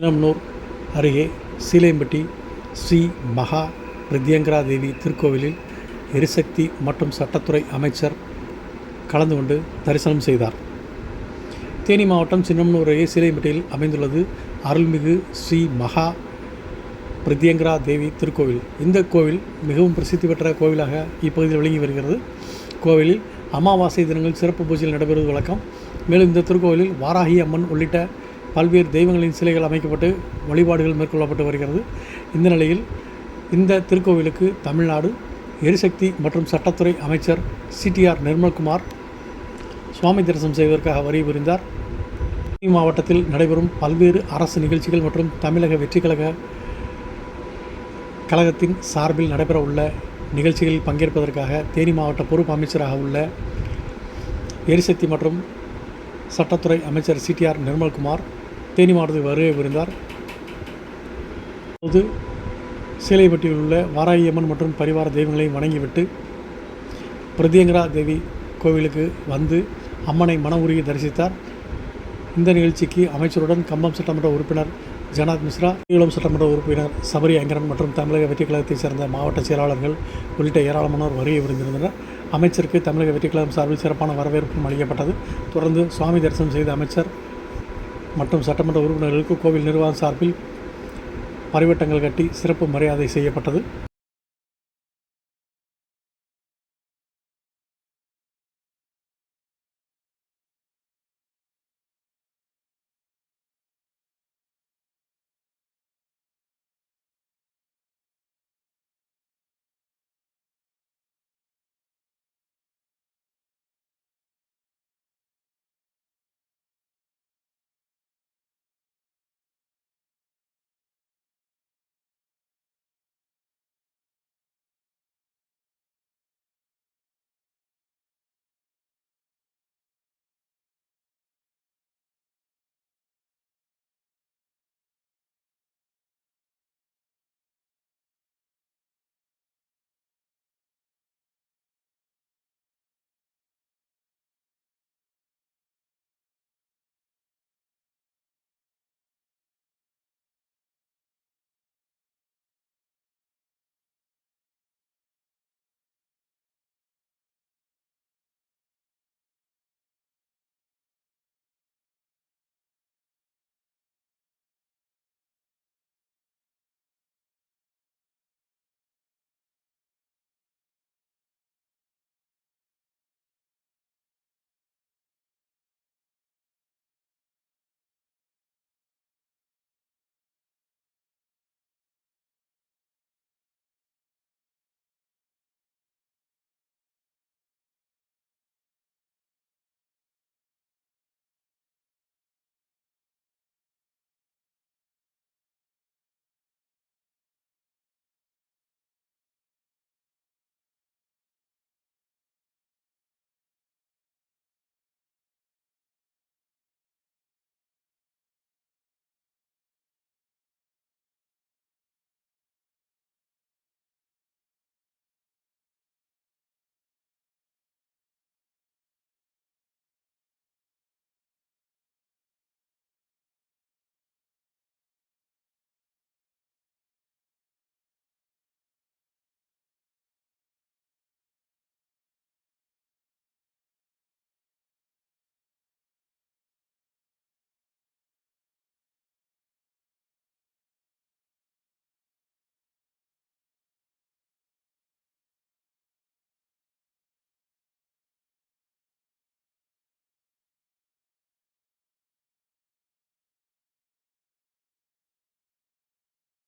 சின்னமனூர் அருகே சீலையம்பட்டி ஸ்ரீ மகா பிரத்யங்கரா தேவி திருக்கோவிலில் எரிசக்தி மற்றும் சட்டத்துறை அமைச்சர் கலந்து கொண்டு தரிசனம் செய்தார். தேனி மாவட்டம் சின்னமனூர் அருகே சீலையம்பட்டியில் அமைந்துள்ளது அருள்மிகு ஸ்ரீ மகா பிரத்யங்கரா தேவி திருக்கோவில். இந்த கோவில் மிகவும் பிரசித்தி பெற்ற கோவிலாக இப்பகுதியில் விளங்கி வருகிறது. கோவிலில் அமாவாசை தினங்கள் சிறப்பு பூஜைகள் நடைபெறுவது வழக்கம். மேலும் இந்த திருக்கோவிலில் வாராகி அம்மன் உள்ளிட்ட பல்வேறு தெய்வங்களின் சிலைகள் அமைக்கப்பட்டு வழிபாடுகள் மேற்கொள்ளப்பட்டு வருகிறது. இந்த நிலையில் இந்த திருக்கோவிலுக்கு தமிழ்நாடு எரிசக்தி மற்றும் சட்டத்துறை அமைச்சர் சிடிஆர் நிர்மல்குமார் சுவாமி தரிசனம் செய்வதற்காக வருகை புரிந்தார். தேனி மாவட்டத்தில் நடைபெறும் பல்வேறு அரசு நிகழ்ச்சிகள் மற்றும் தமிழக வெற்றி கழகத்தின் சார்பில் நடைபெற உள்ள நிகழ்ச்சிகளில் பங்கேற்பதற்காக தேனி மாவட்ட பொறுப்பு அமைச்சராக உள்ள எரிசக்தி மற்றும் சட்டத்துறை அமைச்சர் சிடிஆர் நிர்மல்குமார் தேனி மாவட்டத்துக்கு வருகை புரிந்தார். அப்போது சீலைப்பட்டியில் உள்ள வாராகி அம்மன் மற்றும் பரிவார தெய்வங்களையும் வணங்கிவிட்டு பிரத்யங்கரா தேவி கோவிலுக்கு வந்து அம்மனை மன உருகி தரிசித்தார். இந்த நிகழ்ச்சிக்கு அமைச்சருடன் கம்பம் சட்டமன்ற உறுப்பினர் ஜனாத் மிஸ்ரா, ஈழம் சட்டமன்ற உறுப்பினர் சபரி ஐங்கரன் மற்றும் தமிழக வெற்றி கழகத்தைச் சேர்ந்த மாவட்ட செயலாளர்கள் உள்ளிட்ட ஏராளமானோர் வருகை புரிந்திருந்தனர். அமைச்சருக்கு தமிழக வெற்றி கழகம் சார்பில் சிறப்பான வரவேற்பும் அளிக்கப்பட்டது. தொடர்ந்து சுவாமி தரிசனம் செய்த அமைச்சர் மற்றும் சட்டமன்ற உறுப்பினர்களுக்கு கோவில் நிர்வாகம் சார்பில் பரிவட்டங்கள் கட்டி சிறப்பு மரியாதை செய்யப்பட்டது.